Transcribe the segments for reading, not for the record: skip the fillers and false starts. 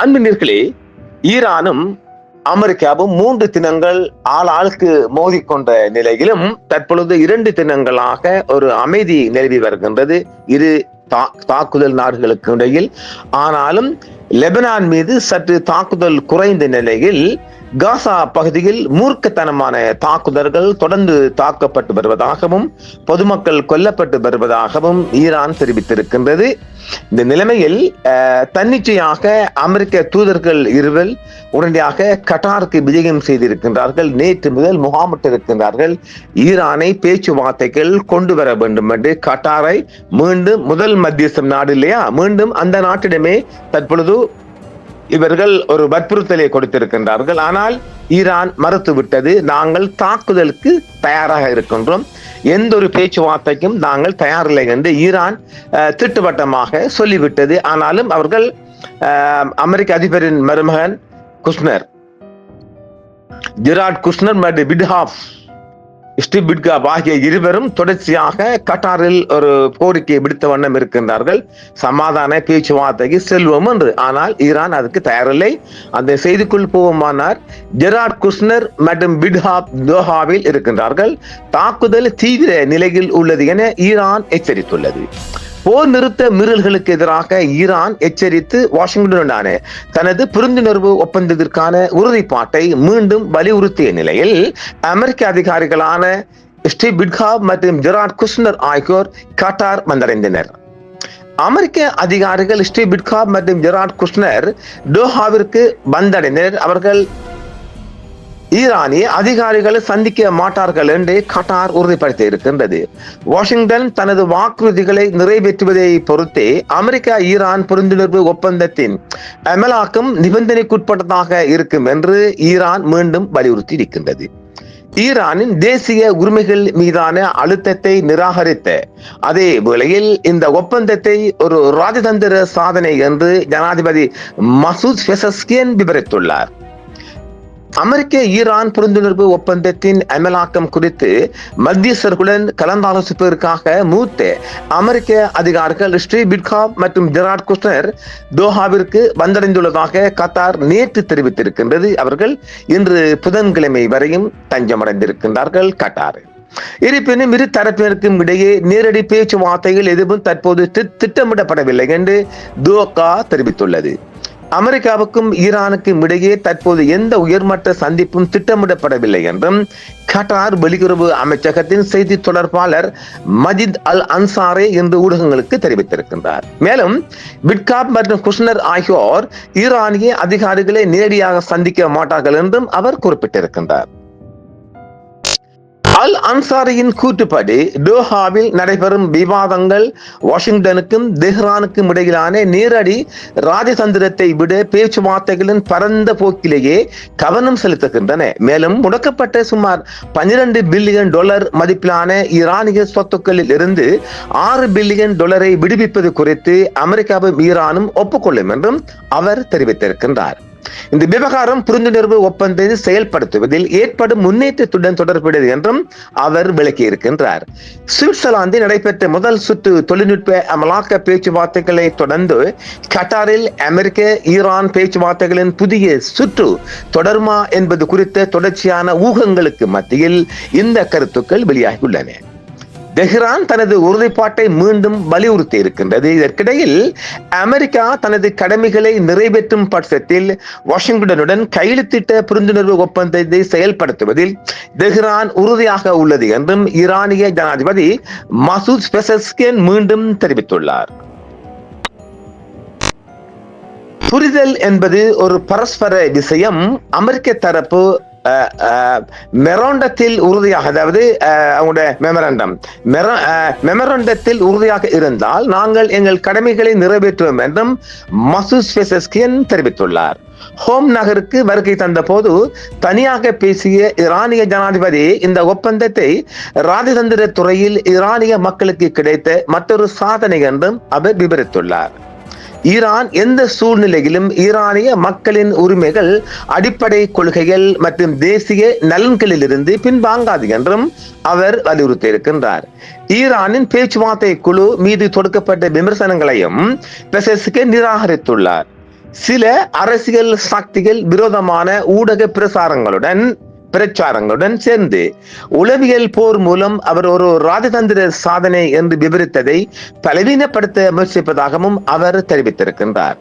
அன்பினர்களே, ஈரானும் அமெரிக்காவும் 3 தினங்கள் ஆளுக்கு மோதிக்கொண்ட நிலையிலும் தற்பொழுது 2 தினங்களாக ஒரு அமைதி நிலவி வருகின்றது இரு தாக்குதல் நாடுகளுக்கு இடையில். ஆனாலும் லெபனான் மீது சற்று தாக்குதல் குறைந்த நிலையில் காசா பகுதியில் மூர்க்கத்தனமான தாக்குதல்கள் தொடர்ந்து தாக்கப்பட்டு வருவதாகவும் பொதுமக்கள் கொல்லப்பட்டு வருவதாகவும் ஈரான் தெரிவித்திருக்கின்றது. இந்த நிலைமையில் தன்னிச்சையாக அமெரிக்க தூதர்கள் இருவர் உடனடியாக கட்டாருக்கு விஜயம் செய்திருக்கின்றார்கள். நேற்று முதல் முகாமிட்டிருக்கின்றார்கள். ஈரானை பேச்சுவார்த்தைகள் கொண்டு வர வேண்டும் என்று கட்டாரை மீண்டும் முதல் மத்தியஸ்தம் நாடு இல்லையா, மீண்டும் அந்த நாட்டிடமே தற்பொழுது இவர்கள் ஒரு வற்புறுத்தலை கொடுத்திருக்கின்றார்கள். ஆனால் ஈரான் மறுத்துவிட்டது. நாங்கள் தாக்குதலுக்கு தயாராக இருக்கின்றோம், எந்த ஒரு பேச்சுவார்த்தைக்கும் நாங்கள் தயாரில்லை என்று ஈரான் திட்டவட்டமாக சொல்லிவிட்டது. ஆனாலும் அவர்கள் அமெரிக்க அதிபரின் மருமகன் குஷ்னர், ஜெரார்ட் குஷ்னர் மற்றும் பிட்ஹாப் ஸ்டிபிட்காப் ஆகிய இருவரும் தொடர்ச்சியாக கட்டாரில் ஒரு கோரிக்கையை விடுத்த வண்ணம் இருக்கின்றார்கள், சமாதான பேச்சுவார்த்தைக்கு செல்வோம் என்று. ஆனால் ஈரான் அதுக்கு தயாரில்லை. அந்த செய்திக்குள் போவோமானார், ஜெரார்ட் குஷ்னர் மற்றும் பிட்ஹாப் தோஹாவில் இருக்கின்றார்கள். தாக்குதல் தீவிர நிலையில் உள்ளது என ஈரான் எச்சரித்துள்ளது. போர் நிறுத்த மீறல்களுக்கு எதிராக ஈரான் எச்சரித்து வாஷிங்டனுடனான தனது புரிந்துணர்வு ஒப்பந்தத்திற்கான உறுதிப்பாட்டை மீண்டும் வலியுறுத்திய நிலையில் அமெரிக்க அதிகாரிகளான ஸ்டீவ் பிட்ஹாப் மற்றும் ஜெரார்ட் குஷ்னர் ஆகியோர் கட்டார் வந்தடைந்தனர். அமெரிக்க அதிகாரிகள் ஸ்டீவ் பிட்ஹாப் மற்றும் ஜெரார்ட் குஷ்னர் டோஹாவிற்கு வந்தடைந்தனர். அவர்கள் ஈரானிய அதிகாரிகளை சந்திக்க மாட்டார்கள் என்று கட்டார் உறுதிப்படுத்தி இருக்கின்றது. வாஷிங்டன் தனது வாக்குறுதிகளை நிறைவேற்றுவதை பொறுத்தே அமெரிக்கா ஈரான் புரிந்துணர்வு ஒப்பந்தத்தின் அமலாக்கம் நிபந்தனைக்குட்பட்டதாக இருக்கும் என்று ஈரான் மீண்டும் வலியுறுத்தி இருக்கின்றது. ஈரானின் தேசிய உரிமைகள் மீதான அழுத்தத்தை நிராகரித்த அதே வேளையில் இந்த ஒப்பந்தத்தை ஒரு ராஜதந்திர சாதனை என்று ஜனாதிபதி மசூத் பெசஸ்கியன் விவரித்துள்ளார். அமெரிக்க ஈரான் புரிந்துணர்வு ஒப்பந்தத்தின் அமலாக்கம் குறித்து மத்தியஸ்தர்களுடன் கலந்தாலோசிப்பதற்காக மூத்த அமெரிக்க அதிகாரிகள் ஸ்டீவ் பிட்ஹாப் மற்றும் ஜெரார்ட் குஷ்னர் தோஹாவிற்கு வந்தடைந்துள்ளதாக கத்தார் நேற்று தெரிவித்திருக்கின்றது. அவர்கள் இன்று புதன்கிழமை வரையும் தஞ்சமடைந்திருக்கின்றார்கள் கட்டார். இருப்பினும் இரு தரப்பினருக்கும் இடையே நேரடி பேச்சுவார்த்தைகள் எதுவும் தற்போது திட்டமிடப்படவில்லை என்று தோஹா தெரிவித்துள்ளது. அமெரிக்காவுக்கும் ஈரானுக்கும் இடையே தற்போது எந்த உயர்மட்ட சந்திப்பும் திட்டமிடப்படவில்லை என்றும் கட்டார் வெளியுறவு அமைச்சகத்தின் செய்தி தொடர்பாளர் மஜித் அல் அன்சாரே இன்று ஊடகங்களுக்கு தெரிவித்திருக்கின்றார். மேலும் பிட்ஹாப் மற்றும் குஷ்னர் ஆகியோர் ஈரானிய அதிகாரிகளை நேரடியாக சந்திக்க மாட்டார்கள் என்றும் அவர் குறிப்பிட்டிருக்கின்றார். அல் அன்சாரியின் கூற்றுப்படி டோஹாவில் நடைபெறும் விவாதங்கள் வாஷிங்டனுக்கும் தெஹ்ரானுக்கும் இடையிலான நேரடி ராஜதந்திரத்தை விட பேச்சுவார்த்தைகளின் பரந்த போக்கிலேயே கவனம் செலுத்துகின்றன. மேலும் முடக்கப்பட்ட சுமார் $12 பில்லியன் மதிப்பிலான ஈரானிய சொத்துக்களில் இருந்து $6 பில்லியன் விடுவிப்பது குறித்து அமெரிக்காவும் ஈரானும் ஒப்புக்கொள்ளும் என்றும் அவர் தெரிவித்திருக்கின்றார். இந்த விவகாரம் புரிந்துணர்வு ஒப்பந்தத்தை செயல்படுத்துவதில் ஏற்படும் முன்னேற்றத்துடன் தொடர்புடையது என்றும் அவர் விளக்கியிருக்கின்றார். சுவிட்சர்லாந்தில் நடைபெற்ற முதல் சுற்று தொழில்நுட்ப அமலாக்க பேச்சுவார்த்தைகளை தொடர்ந்து கட்டாரில் அமெரிக்க ஈரான் பேச்சுவார்த்தைகளின் புதிய சுற்று தொடருமா என்பது குறித்த தொடர்ச்சியான ஊகங்களுக்கு மத்தியில் இந்த கருத்துக்கள் வெளியாகியுள்ளன. தெஹ்ரான் தனது உறுதிப்பாட்டை மீண்டும் வலியுறுத்தி இருக்கின்றது. இதற்கிடையில் அமெரிக்கா தனது கடமைகளை நிறைவேற்றும் பட்சத்தில் வாஷிங்டனுடன் கையெழுத்திட்ட புரிந்துணர்வு ஒப்பந்தத்தை செயல்படுத்துவதில் தெஹ்ரான் உறுதியாக உள்ளது என்றும் ஈரானிய ஜனாதிபதி மசூத் பெசஸ்கியன் மீண்டும் தெரிவித்துள்ளார். புரிதல் என்பது ஒரு பரஸ்பர விஷயம். அமெரிக்க தரப்பு மெமரண்டத்தில் உறுதியாக, அதாவது அவங்களுடைய மெமரண்டத்தில் உறுதியாக இருந்தால் நாங்கள் எங்கள் கடமைகளை நிறைவேற்றுவோம் என்றும் மசூத் பெசஸ்கியன் தெரிவித்துள்ளார். ஹோம் நகருக்கு வருகை தந்த போது தனியாக பேசிய ஈரானிய ஜனாதிபதி இந்த ஒப்பந்தத்தை ராஜதந்திர துறையில் ஈரானிய மக்களுக்கு கிடைத்த மற்றொரு சாதனை என்றும் அவர் விவரித்துள்ளார். ஈரான் எந்த சூழ்நிலையிலும் ஈரானிய மக்களின் உரிமைகள், அடிப்படை கொள்கைகள் மற்றும் தேசிய நலன்களிலிருந்து பின்வாங்காது என்றும் அவர் வலியுறுத்தி இருக்கின்றார். ஈரானின் பேச்சுவார்த்தை குழு மீது தொடுக்கப்பட்ட விமர்சனங்களையும் பெசஸ்கியன் நிராகரித்துள்ளார். சில அரசியல் சக்திகள் விரோதமான ஊடக பிரச்சாரங்களுடன் சேர்ந்து உளவியல் போர் மூலம் அவர் ஒரு ராஜதந்திர சாதனை என்று விவரித்ததை பலவீனப்படுத்த முயற்சிப்பதாகவும் அவர் தெரிவித்திருக்கின்றார்.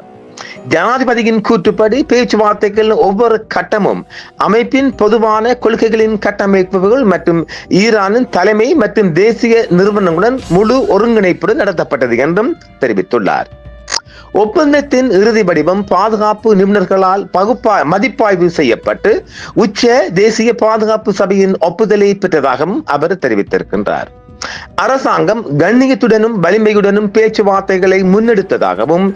ஜனாதிபதியின் கூற்றுப்படி பேச்சுவார்த்தைகள் ஒவ்வொரு கட்டமும் அமைப்பின் பொதுவான கொள்கைகளின் கட்டமைப்புகள் மற்றும் ஈரானின் தலைமை மற்றும் தேசிய நிறுவனங்களுடன் முழு ஒருங்கிணைப்புடன் நடத்தப்பட்டது என்றும் தெரிவித்துள்ளார். ஒப்பந்தத்தின் இறுதி வடிவம் பாதுகாப்பு நிபுணர்களால் மதிப்பாய்வு செய்யப்பட்டு உச்ச தேசிய பாதுகாப்பு சபையின் ஒப்புதலை பெற்றதாகவும் அவர் தெரிவித்திருக்கின்றார். அரசாங்கம் கண்ணியத்துடனும் வலிமையுடனும் பேச்சுவார்த்தைகளை முன்னெடுத்ததாகவும்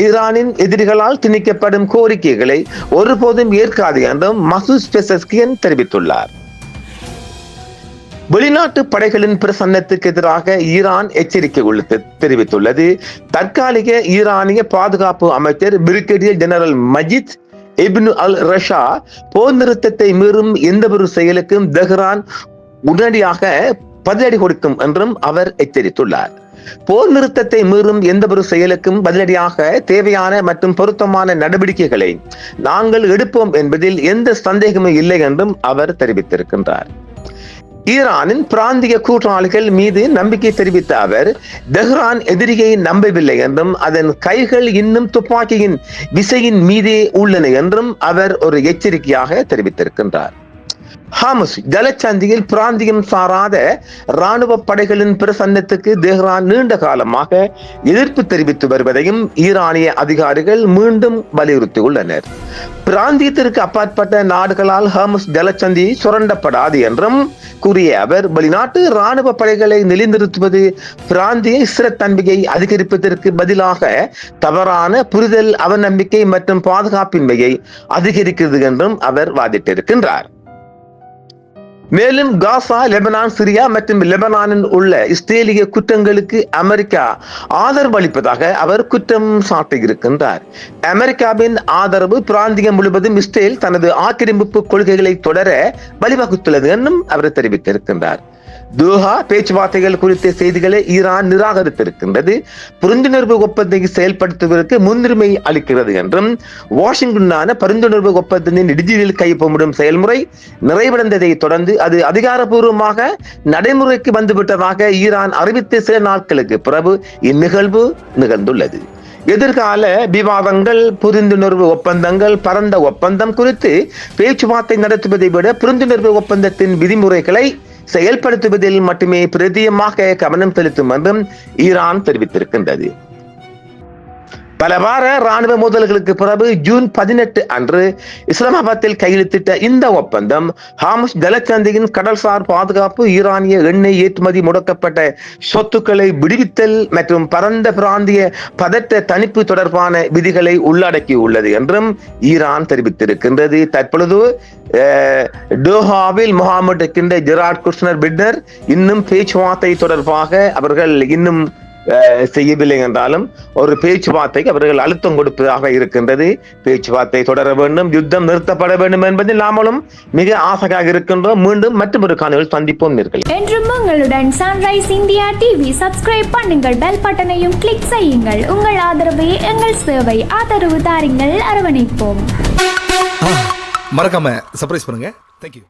ஈரானின் எதிரிகளால் திணிக்கப்படும் கோரிக்கைகளை ஒருபோதும் ஏற்காது என்றும் மசூத் பெசஸ்கியன் தெரிவித்துள்ளார். வெளிநாட்டு படைகளின் பிரசன்னத்துக்கு எதிராக ஈரான் எச்சரிக்கை தெரிவித்துள்ளது. தற்காலிக ஈரானிய பாதுகாப்பு அமைச்சர் பிரிகேடியர் ஜெனரல் மஜித் இப்னு அல் ரஷா போர் நிறுத்தத்தை மீறும் எந்த ஒரு செயலுக்கும் தெஹ்ரான் உடனடியாக பதிலடி கொடுக்கும் என்றும் அவர் எச்சரித்துள்ளார். போர் நிறுத்தத்தை மீறும் எந்த ஒரு செயலுக்கும் பதிலடியாக தேவையான மற்றும் பொருத்தமான நடவடிக்கைகளை நாங்கள் எடுப்போம் என்பதில் எந்த சந்தேகமும் இல்லை என்றும் அவர் தெரிவித்திருக்கின்றார். ஈரானின் பிராந்திய கூட்டாளிகள் மீது நம்பிக்கை தெரிவித்த அவர் தெஹ்ரான் எதிரியை நம்பவில்லை என்றும் அதன் கைகள் இன்னும் துப்பாக்கியின் விசையின் மீதே உள்ளன என்றும் அவர் ஒரு எச்சரிக்கையாக தெரிவித்திருக்கின்றார். ஹாமஸ் ஜலச்சந்தியில் பிராந்தியம் சாராத இராணுவ படைகளின் பிரசன்னத்துக்கு தெஹ்ரான் நீண்ட காலமாக எதிர்ப்பு தெரிவித்து வருவதையும் ஈரானிய அதிகாரிகள் மீண்டும் வலியுறுத்தியுள்ளனர். பிராந்தியத்திற்கு அப்பாற்பட்ட நாடுகளால் ஹாமஸ் ஜலச்சந்தி சுரண்டப்படாது என்றும் கூறிய அவர் வெளிநாட்டு இராணுவ படைகளை நிலைநிறுத்துவது பிராந்திய ஸ்திரத்தன்மையை அதிகரிப்பதற்கு பதிலாக தவறான புரிதல், அவநம்பிக்கை மற்றும் பாதுகாப்பின்மையை அதிகரிக்கிறது என்றும் அவர் வாதிட்டிருக்கின்றார். மேலும் காசா, லெபனான், சிரியா மற்றும் லெபனானில் உள்ள இஸ்ரேலிய குற்றங்களுக்கு அமெரிக்கா ஆதரவு அளிப்பதாக அவர் குற்றம் சாட்டியிருக்கின்றார். அமெரிக்காவின் ஆதரவு பிராந்தியம் முழுவதும் இஸ்ரேல் தனது ஆக்கிரமிப்பு கொள்கைகளை தொடர வழிவகுத்துள்ளது என்றும் அவர் தெரிவித்திருக்கின்றார். தோஹா பேச்சுவார்த்தைகள் குறித்த செய்திகளை ஈரான் நிராகரித்திருக்கின்றது. புரிந்துணர்வு ஒப்பந்தத்தை செயல்படுத்துவதற்கு முன்னுரிமை அளிக்கிறது என்றும் வாஷிங்டனான புரிந்துணர்வு ஒப்பந்தத்தின் டிஜிட்டல் கையொப்பமிடும் செயல்முறை நிறைவடைந்ததை தொடர்ந்து அது அதிகாரப்பூர்வமாக நடைமுறைக்கு வந்துவிட்டதாக ஈரான் அறிவித்த சில நாட்களுக்கு பிறகு இந்நிகழ்வு நிகழ்ந்துள்ளது. எதிர்கால விவாதங்கள், புரிந்துணர்வு ஒப்பந்தங்கள், பரந்த ஒப்பந்தம் குறித்து பேச்சுவார்த்தை நடத்துவதை விட புரிந்துணர்வு ஒப்பந்தத்தின் விதிமுறைகளை செயல்படுத்துவதில் மட்டுமே பிரதியமாக கவனம் செலுத்தும் என்றும் ஈரான் தெரிவித்திருக்கின்றது. பல வார ராணுவ மோதல்களுக்கு பிறகு ஜூன் 18 அன்று இஸ்லாமாபாத்தில் கையெழுத்திட்ட இந்த ஒப்பந்தம் ஹாமஸ் ஜலச்சந்தியின் கடல்சார் பாதுகாப்பு, ஈரானிய எண்ணெய் ஏற்றுமதி, முடக்கப்பட்ட சொத்துக்களை விடுவித்தல் மற்றும் பரந்த பிராந்திய பதட்ட தணிப்பு தொடர்பான விதிகளை உள்ளடக்கியுள்ளது என்றும் ஈரான் தெரிவித்திருக்கின்றது. தற்பொழுது டோஹாவில் முகாமிட்டு இருக்கின்ற ஜெரார்ட் குஷ்னர் பிட்னர் இன்னும் பேச்சுவார்த்தை தொடர்பாக அவர்கள் இன்னும் செய்யவில்லை என்றாலும் ஒரு பேச்சுவார்த்தைக்கு அவர்கள் அழுத்தம் கொடுப்பதாக இருக்கின்றது. பேச்சுவார்த்தை தொடர வேண்டும், யுத்தம் நிறுத்தப்பட வேண்டும் என்பதில் நாமளும் மிக ஆசையாக இருக்கின்றோம். மீண்டும் மற்றொரு காணொளியில் சந்திப்போம். என்றும் உங்களுடன் சன்ரைஸ் இந்தியா டிவி சப்ஸ்கிரைப் பண்ணுங்கள், பெல் பட்டனையும் கிளிக் செய்யுங்கள். உங்கள் ஆதரவே எங்கள் சேவை. ஆதரவு தாருங்கள், அரவணைப்போம். மறக்காம சர்ப்ரைஸ் பண்ணுங்க. தேங்க்யூ.